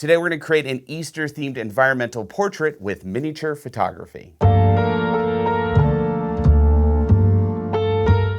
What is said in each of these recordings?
Today we're going to create an Easter-themed environmental portrait with miniature photography.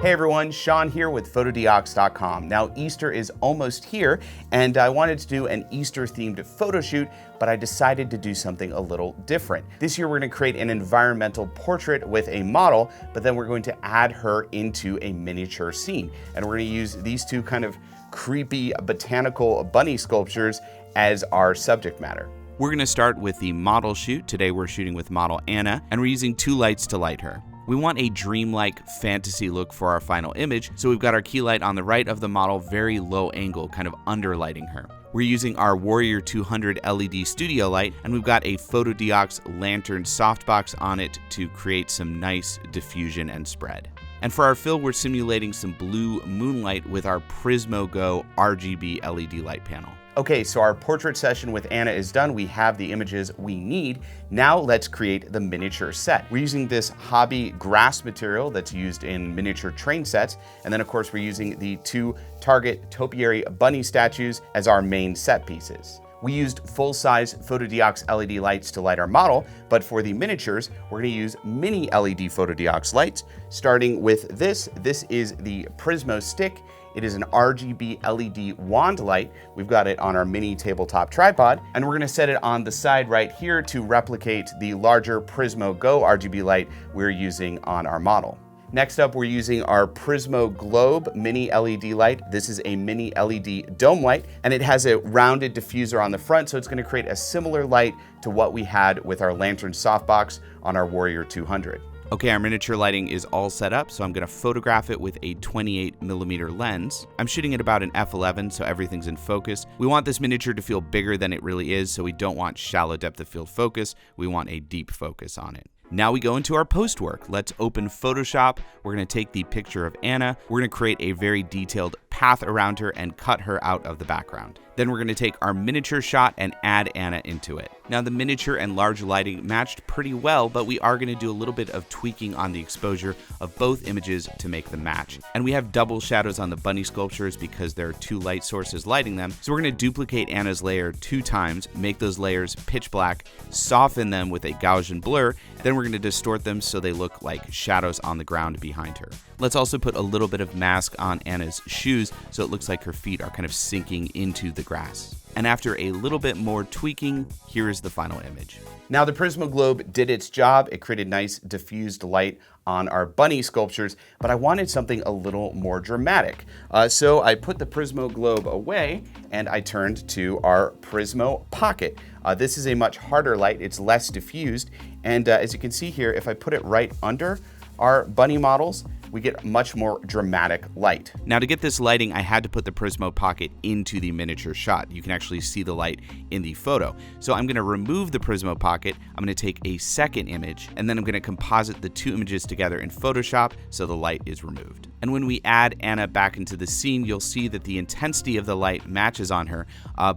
Hey everyone, Sean here with Fotodiox.com. Now Easter is almost here and I wanted to do an Easter-themed photo shoot, but I decided to do something a little different. This year we're going to create an environmental portrait with a model, but then we're going to add her into a miniature scene. And we're going to use these two kind of creepy botanical bunny sculptures as our subject matter. We're going to start with the model shoot. Today we're shooting with model Anna, and we're using two lights to light her. We want a dreamlike fantasy look for our final image, so we've got our key light on the right of the model, very low angle, kind of underlighting her. We're using our Warrior 200 LED studio light, and we've got a Fotodiox lantern softbox on it to create some nice diffusion and spread. And for our fill, we're simulating some blue moonlight with our Prismo Go RGB LED light panel. Okay, so our portrait session with Anna is done. We have the images we need. Now let's create the miniature set. We're using this hobby grass material that's used in miniature train sets. And then of course, we're using the two Target Topiary bunny statues as our main set pieces. We used full-size Fotodiox LED lights to light our model, but for the miniatures, we're gonna use mini LED Fotodiox lights, starting with this. This is the Prismo stick. It is an RGB LED wand light. We've got it on our mini tabletop tripod, and we're gonna set it on the side right here to replicate the larger Prismo Go RGB light we're using on our model. Next up, we're using our Prismo Globe mini LED light. This is a mini LED dome light, and it has a rounded diffuser on the front, so it's gonna create a similar light to what we had with our lantern softbox on our Warrior 200. Okay, our miniature lighting is all set up, so I'm gonna photograph it with a 28mm lens. I'm shooting at about an f11, so everything's in focus. We want this miniature to feel bigger than it really is, so we don't want shallow depth of field focus. We want a deep focus on it. Now we go into our post work. Let's open Photoshop. We're gonna take the picture of Anna. We're gonna create a very detailed path around her and cut her out of the background. Then we're gonna take our miniature shot and add Anna into it. Now the miniature and large lighting matched pretty well, but we are gonna do a little bit of tweaking on the exposure of both images to make them match. And we have double shadows on the bunny sculptures because there are two light sources lighting them. So we're gonna duplicate Anna's layer 2 times, make those layers pitch black, soften them with a Gaussian blur, then we're gonna distort them so they look like shadows on the ground behind her. Let's also put a little bit of mask on Anna's shoes so it looks like her feet are kind of sinking into the grass. And after a little bit more tweaking, here is the final image. Now the Prismo Globe did its job. It created nice diffused light on our bunny sculptures, but I wanted something a little more dramatic. So I put the Prismo Globe away and I turned to our Prismo Pocket. This is a much harder light. It's less diffused. And as you can see here, if I put it right under our bunny models, we get much more dramatic light. Now to get this lighting, I had to put the Prismo Pocket into the miniature shot. You can actually see the light in the photo. So I'm gonna remove the Prismo Pocket, I'm gonna take a second image, and then I'm gonna composite the two images together in Photoshop so the light is removed. And when we add Anna back into the scene, you'll see that the intensity of the light matches on her,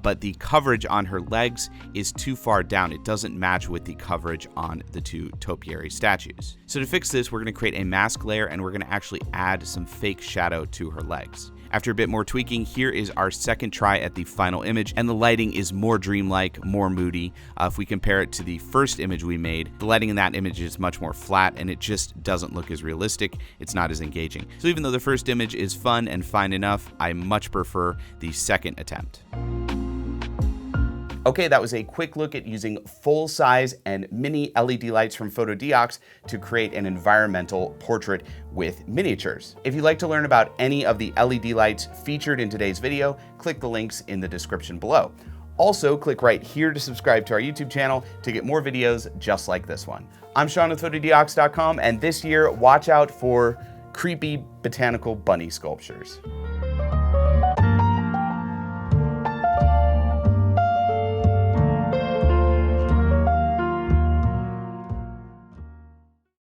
but the coverage on her legs is too far down. It doesn't match with the coverage on the two Topiary statues. So to fix this, we're gonna create a mask layer and we're gonna actually add some fake shadow to her legs. After a bit more tweaking, here is our second try at the final image, and the lighting is more dreamlike, more moody. If we compare it to the first image we made, the lighting in that image is much more flat and it just doesn't look as realistic. It's not as engaging. So even though the first image is fun and fine enough, I much prefer the second attempt. Okay, that was a quick look at using full-size and mini LED lights from Fotodiox to create an environmental portrait with miniatures. If you'd like to learn about any of the LED lights featured in today's video, click the links in the description below. Also, click right here to subscribe to our YouTube channel to get more videos just like this one. I'm Sean with Fotodiox.com, and this year, watch out for creepy botanical bunny sculptures.